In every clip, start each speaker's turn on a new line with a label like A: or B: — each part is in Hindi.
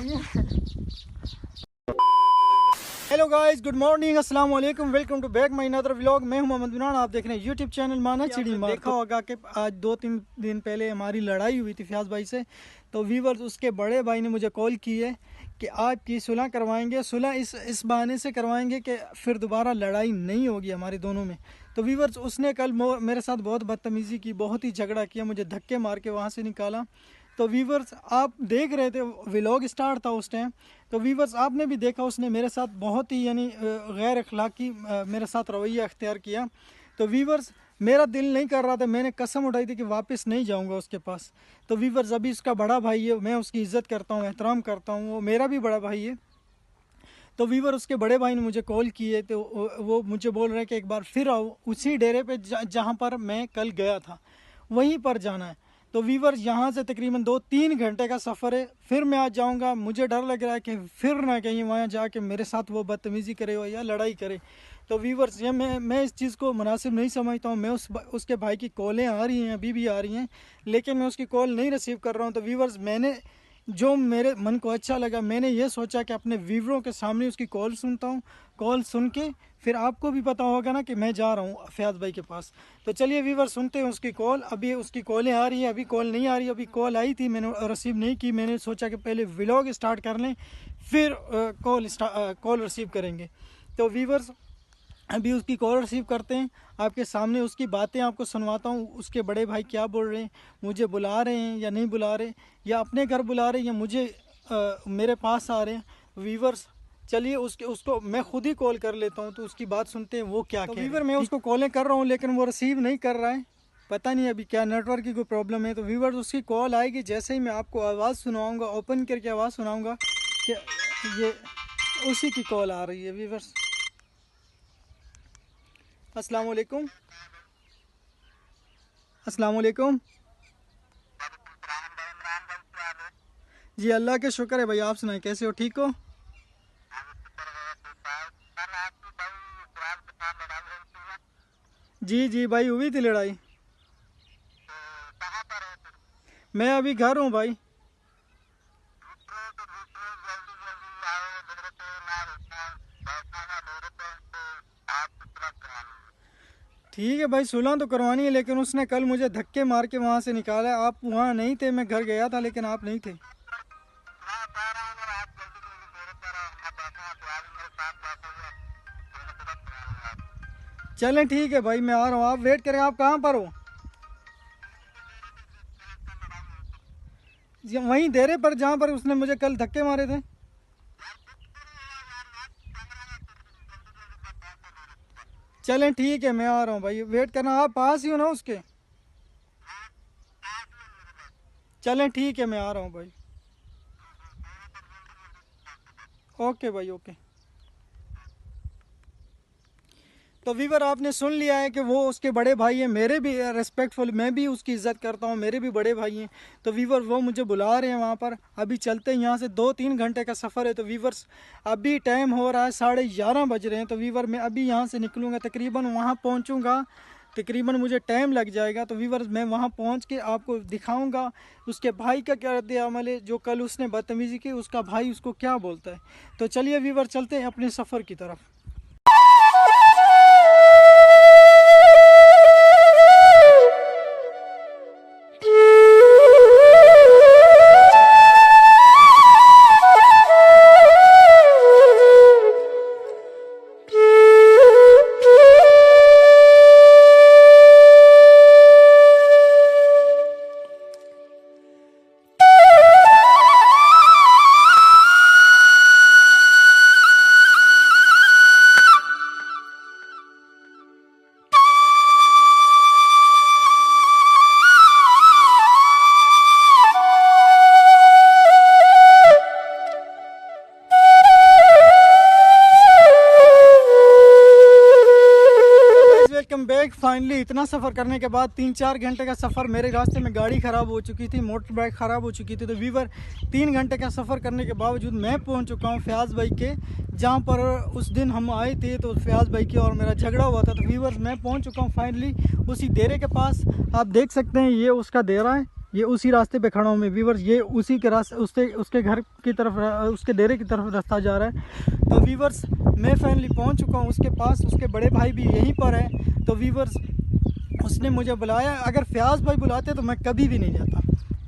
A: हेलो गाइस, गुड मॉर्निंग, अस्सलाम वालेकुम, welcome to back my another vlog. मैं हूं मोहम्मद बिनान, आप देख रहे हैं यूट्यूब चैनल माना चिड़ी मार। देखा होगा कि आज 2-3 दिन पहले हमारी लड़ाई हुई थी फयाज भाई से। तो व्यूवर्स, उसके बड़े भाई ने मुझे कॉल की है कि आपकी सुलह करवाएंगे। सुलह इस बहाने से करवाएंगे कि फिर दोबारा लड़ाई नहीं होगी हमारे दोनों में। तो व्यूवर्स, उसने कल मेरे साथ बहुत बदतमीज़ी की, बहुत ही झगड़ा किया, मुझे धक्के मार के वहाँ से निकाला। तो व्यूवर्स, आप देख रहे थे व्लॉग स्टार्ट था उस टाइम। तो व्यूवर्स, आपने भी देखा उसने मेरे साथ बहुत ही यानी गैर अखलाकी मेरे साथ रवैया अख्तियार किया। तो व्यूवर्स, मेरा दिल नहीं कर रहा था, मैंने कसम उठाई थी कि वापस नहीं जाऊंगा उसके पास। तो व्यूवर्स, अभी उसका बड़ा भाई है, मैं उसकी इज़्ज़त करता हूँ, एहतराम करता हूँ, वो मेरा भी बड़ा भाई है। तो व्यूवर, उसके बड़े भाई ने मुझे कॉल की है। तो वो मुझे बोल रहे हैं कि एक बार फिर आओ उसी डेरे पे जहाँ पर मैं कल गया था, वहीं पर जाना है। तो व्यूवर, यहाँ से तकरीबन 2-3 घंटे का सफ़र है। फिर मैं आज जाऊँगा, मुझे डर लग रहा है कि फिर ना कहीं वहाँ जाके मेरे साथ वो बदतमीज़ी करे हो या लड़ाई करे। तो व्यूवर्स, ये मैं इस चीज़ को मुनासिब नहीं समझता हूँ। मैं उसके भाई की कॉलें आ रही हैं, अभी भी आ रही हैं, लेकिन मैं उसकी कॉल नहीं रिसीव कर रहा हूँ। तो व्यूवर्स, मैंने जो मेरे मन को अच्छा लगा, मैंने ये सोचा कि अपने व्यूवरों के सामने उसकी कॉल सुनता हूँ। कॉल सुन के फिर आपको भी पता होगा ना कि मैं जा रहा हूँ फयाज भाई के पास। तो चलिए व्यूवर, सुनते हैं उसकी कॉल। अभी उसकी कॉलें आ रही हैं, अभी कॉल नहीं आ रही। अभी कॉल आई थी, मैंने रिसीव नहीं की। मैंने सोचा कि पहले व्लॉग स्टार्ट कर लें, फिर कॉल रिसीव करेंगे। तो व्यूवर्स, अभी उसकी कॉल रिसीव करते हैं, आपके सामने उसकी बातें आपको सुनवाता हूँ। उसके बड़े भाई क्या बोल रहे हैं, मुझे बुला रहे हैं या नहीं बुला रहे, या अपने घर बुला रहे हैं, या मुझे मेरे पास आ रहे हैं। व्यूवर्स, चलिए उसको मैं खुद ही कॉल कर लेता हूँ, तो उसकी बात सुनते हैं वो क्या कह रहे हैं। व्यूवर, मैं उसको कॉलें कर रहा हूँ लेकिन वो रिसीव नहीं कर रहा है, पता नहीं अभी क्या नेटवर्क की कोई प्रॉब्लम है। तो व्यूवर्स, उसकी कॉल आएगी, जैसे ही मैं आपको आवाज़ सुनाऊँगा, ओपन करके आवाज़ सुनाऊँगा कि ये उसी की कॉल आ रही है। व्यूवर्स, अस्सलाम वालेकुम। अस्सलाम वालेकुम। जी, अल्लाह के शुक्र है भाई, आप सुनाए कैसे हो, ठीक हो? जी जी भाई, हुई थी लड़ाई। मैं अभी घर हूँ भाई। ठीक है भाई, सुलह तो करवानी है, लेकिन उसने कल मुझे धक्के मार के वहाँ से निकाला। आप वहाँ नहीं थे, मैं घर गया था लेकिन आप नहीं थे। चलें ठीक है भाई, मैं आ रहा हूँ, आप वेट करें। आप कहाँ पर हो? वहीं डेरे पर जहाँ पर उसने मुझे कल धक्के मारे थे। चलें ठीक है, मैं आ रहा हूँ भाई, वेट करना। आप पास ही हो ना उसके? चलें ठीक है, मैं आ रहा हूँ भाई। ओके भाई, ओके। तो वीवर, आपने सुन लिया है कि वो उसके बड़े भाई हैं, मेरे भी रिस्पेक्टफुल, मैं भी उसकी इज़्ज़त करता हूँ, मेरे भी बड़े भाई हैं। तो वीवर, वो मुझे बुला रहे हैं वहाँ पर। अभी चलते हैं, यहाँ से 2-3 घंटे का सफ़र है। तो वीवर्स, अभी टाइम हो रहा है 11:30 बज रहे हैं। तो वीवर, मैं अभी यहाँ से निकलूँगा, तकरीबन वहाँ पहुँचूँगा, तकरीबन मुझे टाइम लग जाएगा। तो वीवर्स, मैं वहाँ पहुँच के आपको दिखाऊँगा उसके भाई का क्या रद्द-ए-अमल है, जो कल उसने बदतमीज़ी की, उसका भाई उसको क्या बोलता है। तो चलिए वीवर, चलते हैं अपने सफ़र की तरफ। Welcome back. फाइनली इतना सफ़र करने के बाद 3-4 घंटे का सफ़र, मेरे रास्ते में गाड़ी ख़राब हो चुकी थी, मोटर बाइक ख़राब हो चुकी थी। तो वीवर, 3 घंटे का सफ़र करने के बावजूद मैं पहुंच चुका हूं फयाज भाई के, जहां पर उस दिन हम आए थे। तो फयाज भाई की और मेरा झगड़ा हुआ था। तो वीवर, मैं पहुंच चुका हूं फाइनली उसी डेरे के पास। आप देख सकते हैं, ये उसका डेरा है, ये उसी रास्ते पे खड़ा हूँ मैं वीवर्स, ये उसी के रास्ते उसके घर की तरफ, उसके डेरे की तरफ रास्ता जा रहा है। तो वीवर्स मैं फाइनली पहुँच चुका हूँ उसके पास, उसके बड़े भाई भी यहीं पर है। तो वीवर्स उसने मुझे बुलाया, अगर फयाज भाई बुलाते तो मैं कभी भी नहीं जाता,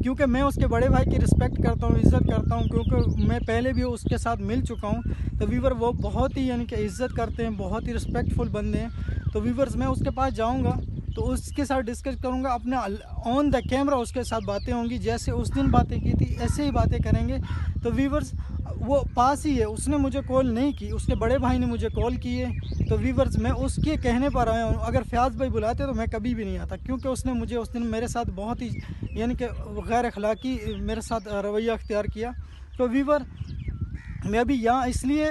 A: क्योंकि मैं उसके बड़े भाई की रिस्पेक्ट करता हूँ, इज़्ज़त करता हूँ, क्योंकि मैं पहले भी उसके साथ मिल चुका हूँ। तो वीवर वो बहुत ही यानी कि इज़्ज़त करते हैं, बहुत ही रिस्पेक्टफुल बंदे हैं। तो वीवर्स मैं उसके पास जाऊँगा तो उसके साथ डिस्कस करूँगा, अपने ऑन द कैमरा उसके साथ बातें होंगी, जैसे उस दिन बातें की थी ऐसे ही बातें करेंगे। तो वीवर्स वो पास ही है, उसने मुझे कॉल नहीं की, उसके बड़े भाई ने मुझे कॉल की है। तो वीवर्स मैं उसके कहने पर आया हूँ, अगर फयाज भाई बुलाते तो मैं कभी भी नहीं आता, क्योंकि उसने मुझे उस दिन मेरे साथ बहुत ही यानी कि गैर अखलाकी मेरे साथ रवैया अख्तियार किया। तो वीवर मैं अभी यहाँ इसलिए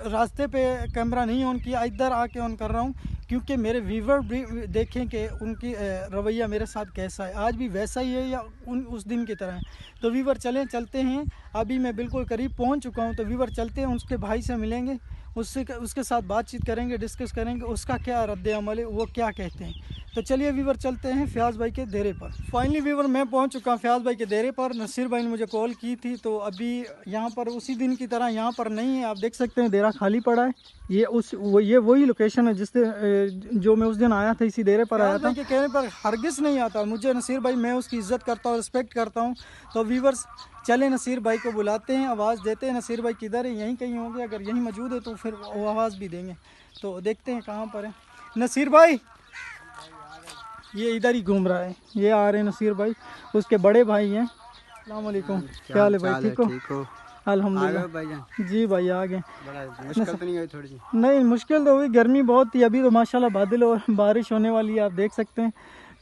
A: रास्ते पे कैमरा नहीं ऑन किया, इधर आके ऑन कर रहा हूँ, क्योंकि मेरे व्यूवर भी देखें कि उनकी रवैया मेरे साथ कैसा है, आज भी वैसा ही है या उस दिन की तरह है। तो व्यूवर चलते हैं, अभी मैं बिल्कुल करीब पहुंच चुका हूं। तो व्यूवर चलते हैं, उसके भाई से मिलेंगे, उसके साथ बातचीत करेंगे, डिस्कस करेंगे उसका क्या रद्द अमल है, वो क्या कहते हैं। तो चलिए व्यूवर चलते हैं फयाज भाई के डेरे पर। फाइनली व्यूवर मैं पहुंच चुका हूं फयाज भाई के डेरे पर। नसीर भाई ने मुझे कॉल की थी, तो अभी यहाँ पर उसी दिन की तरह यहाँ पर नहीं है, आप देख सकते हैं डेरा खाली पड़ा है। ये वही लोकेशन है जो मैं उस दिन आया था, इसी डेरे पर आया था। के कहने पर हरगिज़ नहीं आता मुझे नसीर भाई, मैं उसकी इज़्ज़त करता हूँ, रिस्पेक्ट करता हूँ। तो व्यूवर्स चले नसीर भाई को बुलाते हैं, आवाज़ देते हैं। नसीर भाई किधर है, यहीं कहीं होंगे, अगर यहीं मौजूद है तो फिर वो आवाज़ भी देंगे। तो देखते हैं कहाँ पर है नसीर भाई। ये इधर ही घूम रहा है, ये आ रहे हैं नसीर भाई, उसके बड़े भाई हैं। अस्सलाम वालेकुम, क्या हाल है भाई, ठीक हो? अल्हम्दुलिल्लाह जी भाई आ गए।
B: मुश्किल तो नहीं हुई थोड़ी सी?
A: नहीं मुश्किल तो हुई, गर्मी बहुत थी, अभी तो माशाल्लाह बादल और बारिश होने वाली है, आप देख सकते हैं।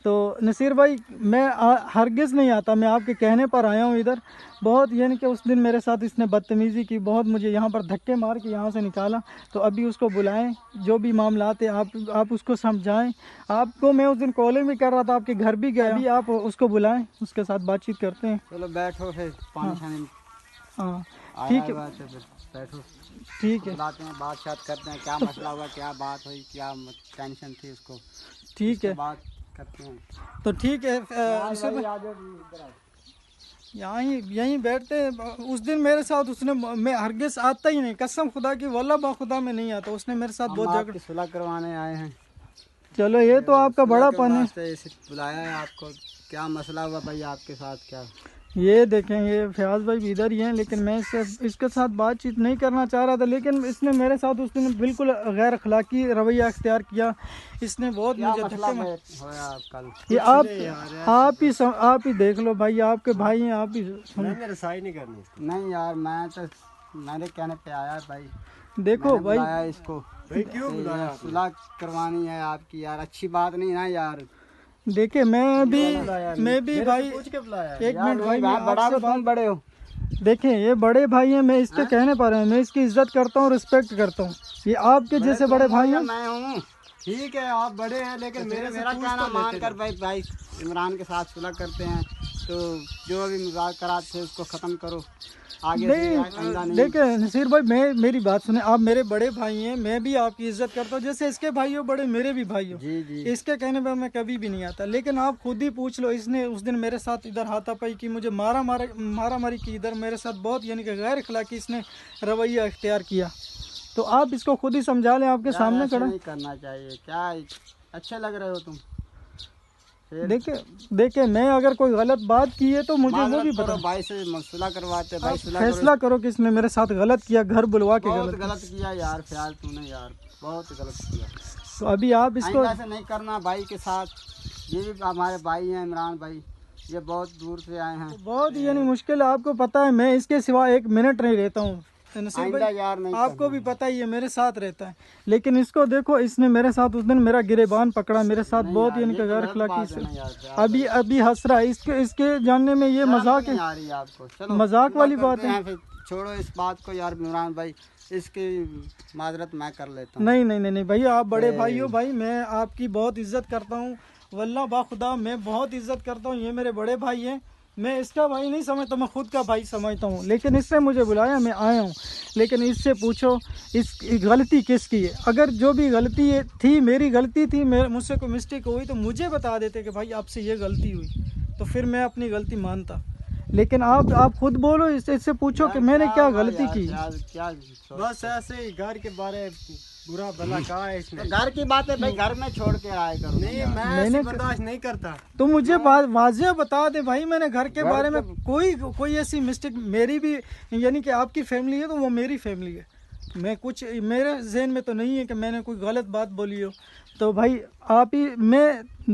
A: तो नसीर भाई मैं हरगिज़ नहीं आता, मैं आपके कहने पर आया हूँ इधर। बहुत यानी कि उस दिन मेरे साथ इसने बदतमीज़ी की, बहुत मुझे यहाँ पर धक्के मार के यहाँ से निकाला। तो अभी उसको बुलाएं, जो भी मामलात है आप उसको समझाएं। आपको मैं उस दिन कॉलिंग भी कर रहा था, आपके घर भी गया, अभी आप उसको बुलाएं, उसके साथ बातचीत करते हैं।
B: चलो बैठो फिर, पानी
A: हाँ ठीक है,
B: बैठो,
A: ठीक है,
B: बुलाते हैं, बात करते हैं, क्या मसला हुआ, क्या बात हुई, क्या टेंशन थी उसको,
A: ठीक है,
B: बात करते हैं।
A: तो ठीक है यहीं बैठते हैं। उस दिन मेरे साथ उसने, मैं हरगिज़ आता ही नहीं, कसम खुदा की, वल्लाह बा खुदा में नहीं आता, उसने मेरे साथ बहुत झगड़ा।
B: सुलह करवाने आए हैं।
A: चलो ये तो आपका बड़ापन है,
B: बुलाया है आपको, क्या मसला हुआ भाई आपके साथ? क्या
A: ये देखें, ये फयाज भाई भी इधर ही हैं, लेकिन मैं इसके साथ बातचीत नहीं करना चाह रहा था, लेकिन इसने मेरे साथ उस दिन बिल्कुल गैर अखलाकी रवैया अख्तियार किया। इसने बहुत मुझे धक्के, ये आप ही देख लो भाई, आपके भाई हैं, आप ही
B: मेरे सही नहीं करनी। नहीं यार, मैं तो मेरे कहने पे आया भाई,
A: देखो भाई
B: इसको क्यों बुलाया? सुलह करवानी है आपकी यार, अच्छी बात नहीं ना यार।
A: देखिए मैं भी भाई, एक मिनट भाई,
B: बड़ा तो तुम बड़े हो।
A: देखें ये बड़े भाई हैं, मैं इसके कहने पर है, मैं इसकी इज्जत करता हूँ, रिस्पेक्ट करता हूँ। ये आपके जैसे बड़े भाई हैं।
B: मैं हूँ, ठीक है आप बड़े हैं, लेकिन मेरा कहना मान कर भाई इमरान के साथ सुलह करते हैं, तो जो भी मजाक कराते थे उसको ख़त्म करो, आगे नहीं।
A: देखिए नसीर भाई, मेरी बात सुने, आप मेरे बड़े भाई हैं, मैं भी आपकी इज्जत करता हूँ, जैसे इसके भाई हो बड़े, मेरे भी भाई हो।
B: जी।
A: इसके कहने पर मैं कभी भी नहीं आता, लेकिन आप खुद ही पूछ लो, इसने उस दिन मेरे साथ इधर हाथापाई की, मुझे मारा मारी की, इधर मेरे साथ बहुत यानी कि गैर अखलाकी इसने रवैया इख्तियार किया। तो आप इसको खुद ही समझा लें, आपके सामने खड़ा।
B: नहीं करना चाहिए, क्या अच्छे लग रहे हो तुम।
A: देखिए मैं अगर कोई गलत बात की है तो मुझे वो भी पता।
B: भाई से मसला करवाते, भाई
A: फैसला करो किसने मेरे साथ गलत किया, घर बुलवा के
B: गलत किया यार, ख्याल तूने यार बहुत गलत किया।
A: तो अभी आप इसको
B: ऐसे नहीं करना भाई के साथ, ये भी हमारे भाई हैं इमरान भाई, ये बहुत दूर से आए हैं,
A: बहुत यानी मुश्किल है, आपको पता है मैं इसके सिवा एक मिनट नहीं रहता हूँ। नसीब भाई
B: यार नहीं,
A: आपको भी पता ही है मेरे साथ रहता है, लेकिन इसको देखो, इसने मेरे साथ उस दिन मेरा गिरेबान पकड़ा, मेरे साथ बहुत यानी कि गैर अखलाकी से अभी हंस रहा है। इसके जानने में ये मजाक है,
B: आपको
A: मजाक वाली बात है।
B: छोड़ो इस बात को यार इमरान भाई, इसकी माजरत मैं कर लेता हूँ।
A: नहीं भैया, आप बड़े भाई हो भाई, मैं आपकी बहुत इज्जत करता हूँ, वल्लाह बाखुदा मैं बहुत इज्जत करता हूँ, ये मेरे बड़े भाई हैं, मैं इसका भाई नहीं समझता, मैं खुद का भाई समझता हूँ, लेकिन इससे मुझे बुलाया, मैं आया हूँ। लेकिन इससे पूछो इस गलती किसकी है, अगर जो भी गलती थी मेरी गलती थी, मुझसे कोई मिस्टेक हुई तो मुझे बता देते कि भाई आपसे ये गलती हुई, तो फिर मैं अपनी गलती मानता। लेकिन आप खुद बोलो, इससे पूछो कि मैंने क्या गलती की।
B: क्या
C: बस ऐसे ही घर के बारे बुरा भला कहा है इसमें।
B: तो घर की बात है भाई, घर में छोड़ के आए करो।
C: नहीं, मैंने बर्दाश्त नहीं करता।
A: तो मुझे बात वाजिया बता दे भाई, मैंने घर के बारे में कोई ऐसी मिस्टेक, मेरी भी यानी कि आपकी फैमिली है तो वो मेरी फैमिली है, मैं कुछ मेरे जहन में तो नहीं है कि मैंने कोई गलत बात बोली हो। तो भाई आप ही,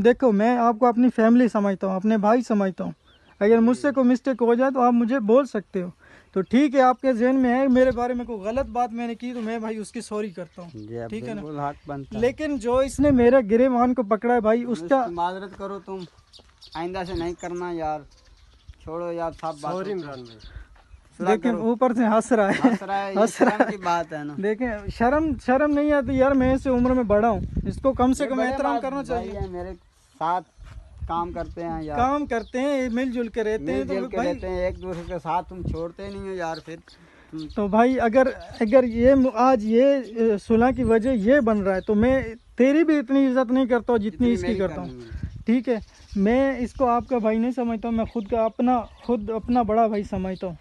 A: देखो मैं आपको अपनी फैमिली समझता हूँ, अपने भाई समझता हूँ। अगर मुझसे कोई मिस्टेक हो जाए तो आप मुझे बोल सकते हो। तो ठीक है, आपके जहन में है मेरे बारे में कोई गलत बात मैंने की तो मैं भाई उसकी सॉरी करता हूँ, ठीक है ना। लेकिन जो इसने मेरे गिरेबान को पकड़ा है भाई, उसका
B: माजरत करो तुम, आइंदा से नहीं करना यार, छोड़ो यार सब बात।
C: सॉरी इमरान भाई।
A: देखें ऊपर से हंस रहा है,
B: हंस रहा है की बात है ना।
A: देखें शर्म नहीं आती यार, मैं इसे उम्र में बड़ा हूँ, इसको कम से कम एहतराम करना चाहिए।
B: मेरे साथ काम करते हैं यार,
A: काम करते हैं, मिलजुल के रहते हैं, तो भाई
B: रहते हैं एक दूसरे के साथ, तुम छोड़ते नहीं हो यार फिर।
A: तो भाई अगर ये आज ये सुलह की वजह ये बन रहा है तो मैं तेरी भी इतनी इज्जत नहीं करता हूँ जितनी इसकी करता हूँ, ठीक है। मैं इसको आपका भाई नहीं समझता हूँ, मैं खुद अपना बड़ा भाई समझता हूँ।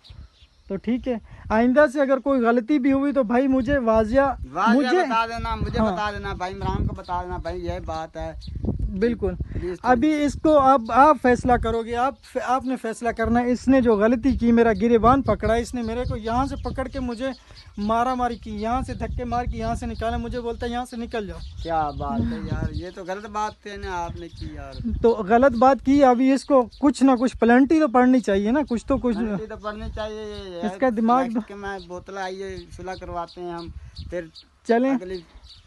A: तो ठीक है, आइंदा से अगर कोई गलती भी हुई तो भाई मुझे वाजिया
B: बता देना, मुझे हाँ। बता देना भाई, इमरान को बता देना भाई, यही बात है।
A: बिल्कुल, अभी इसको अब आप फैसला करोगे, आपने फैसला करना है। इसने जो गलती की, मेरा गिरेबान पकड़ा, इसने मेरे को यहाँ से पकड़ के मुझे मारी की, यहाँ से धक्के मार के यहाँ से निकाला, मुझे बोलता है यहाँ से निकल जाओ।
B: क्या बात है यार, ये तो गलत बात है ना आपने की यार।
A: तो गलत बात की, अभी इसको कुछ ना कुछ प्लेंटी तो पढ़नी चाहिए ना, कुछ तो
B: पढ़नी चाहिए।
A: इसका दिमाग
B: मैं बोतल आइए सुलह करवाते हैं हम, फिर
A: चलें।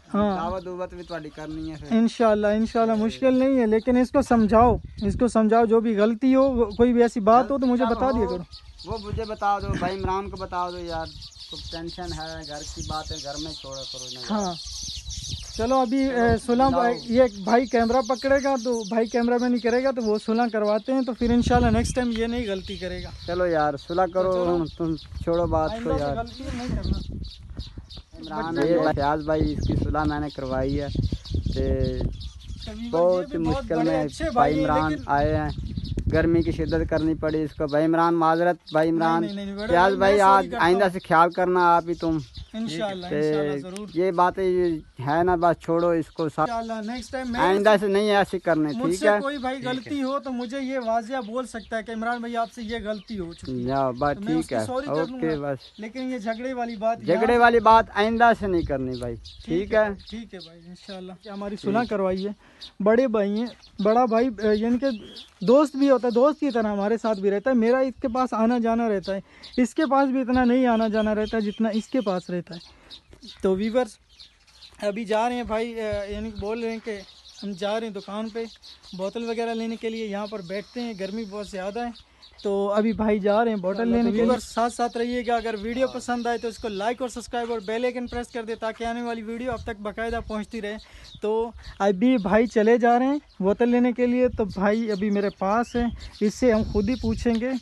A: हाँ,
B: दावत भी थोड़ी करनी है
A: इंशाल्लाह मुश्किल नहीं है, लेकिन इसको समझाओ जो भी गलती हो, कोई भी ऐसी बात हो तो मुझे बता दिया करो।
B: वो मुझे बता दो भाई, इमरान को बता दो यार, तो टेंशन है, घर की बात है, घर में छोड़ा करो ना।
A: हाँ चलो, अभी सुलह ये भाई कैमरा पकड़ेगा तो भाई कैमरा में नहीं करेगा तो वो सुलह करवाते हैं, तो फिर इंशाल्लाह नेक्स्ट टाइम ये नहीं गलती करेगा।
B: चलो यार सुलह करो, तुम छोड़ो बात को यार,
A: गलती नहीं करना।
B: फयाज भाई इसकी सुलह मैंने करवाई है, बहुत मुश्किल में भाई इमरान आए हैं, गर्मी की शिद्दत करनी पड़ी इसको। भाई इमरान माजरत, भाई इमरान फयाज भाई आज आइंदा से ख्याल करना आप ही तुम,
A: इंशाल्लाह जरूर।
B: ये बातें है ना, बस छोड़ो इसको,
A: नेक्स्ट टाइम
B: आइंदा से नहीं ऐसी करने, ठीक है।
A: कोई भाई गलती हो तो मुझे ये वाजिया बोल सकता है कि इमरान भाई आपसे ये गलती हो चुकी है,
B: बस ठीक है, ओके बस।
A: लेकिन ये झगड़े वाली
B: बात आइंदा से नहीं करनी भाई, ठीक है
A: भाई इंशाल्लाह। हमारी सुलह करवाई है, बड़े भाई हैं, बड़ा भाई यानी कि दोस्त भी होता है, दोस्त की तरह हमारे साथ भी रहता है। मेरा इसके पास आना जाना रहता है, इसके पास भी इतना नहीं आना जाना रहता है जितना इसके पास रहता है। तो वीवर्स अभी जा रहे हैं भाई, यानी बोल रहे हैं कि हम जा रहे हैं दुकान पे बोतल वगैरह लेने के लिए, यहाँ पर बैठते हैं, गर्मी बहुत ज़्यादा है, तो अभी भाई जा रहे हैं बोतल लेने के लिए। साथ रहिएगा। अगर वीडियो पसंद आए तो इसको लाइक और सब्सक्राइब और बेल आइकन प्रेस कर दे ताकि आने वाली वीडियो अब तक बाकायदा पहुंचती रहे। तो अभी भाई चले जा रहे हैं बोतल लेने के लिए, तो भाई अभी मेरे पास है, इससे हम खुद ही पूछेंगे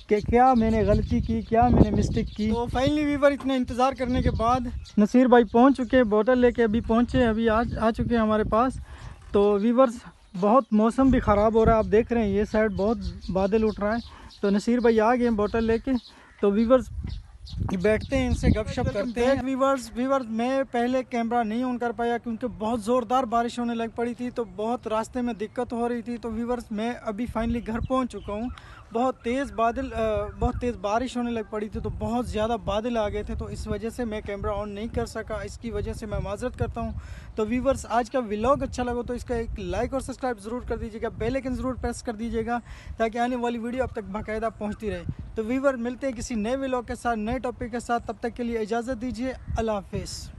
A: कि क्या मैंने गलती की, क्या मैंने मिस्टेक की। तो फाइनली वीवर इतना इंतज़ार करने के बाद नसीर भाई पहुँच चुके, बोतल लेके अभी पहुँचे, अभी आ चुके हैं हमारे पास। तो वीवर्स बहुत मौसम भी ख़राब हो रहा है, आप देख रहे हैं ये साइड बहुत बादल उठ रहा है। तो नसीर भाई आ गए बोतल लेके, तो वीवर्स बैठते हैं, इनसे गपशप करते हैं। वीवर्स मैं पहले कैमरा नहीं ऑन कर पाया क्योंकि बहुत ज़ोरदार बारिश होने लग पड़ी थी, तो बहुत रास्ते में दिक्कत हो रही थी। तो वीवर्स मैं अभी फाइनली घर पहुंच चुका हूं। बहुत तेज़ बारिश होने लग पड़ी थी, तो बहुत ज़्यादा बादल आ गए थे, तो इस वजह से मैं कैमरा ऑन नहीं कर सका, इसकी वजह से मैं माजरत करता हूं। तो वीवर्स आज का व्लॉग अच्छा लगा तो इसका एक लाइक और सब्सक्राइब ज़रूर कर दीजिएगा, बेल आइकन ज़रूर प्रेस कर दीजिएगा ताकि आने वाली वीडियो अब तक बाकायदा पहुँचती रहे। तो वीवर मिलते हैं किसी नए व्लॉग के साथ, नए टॉपिक के साथ, तब तक के लिए इजाज़त दीजिए, अल्लाह हाफिज़।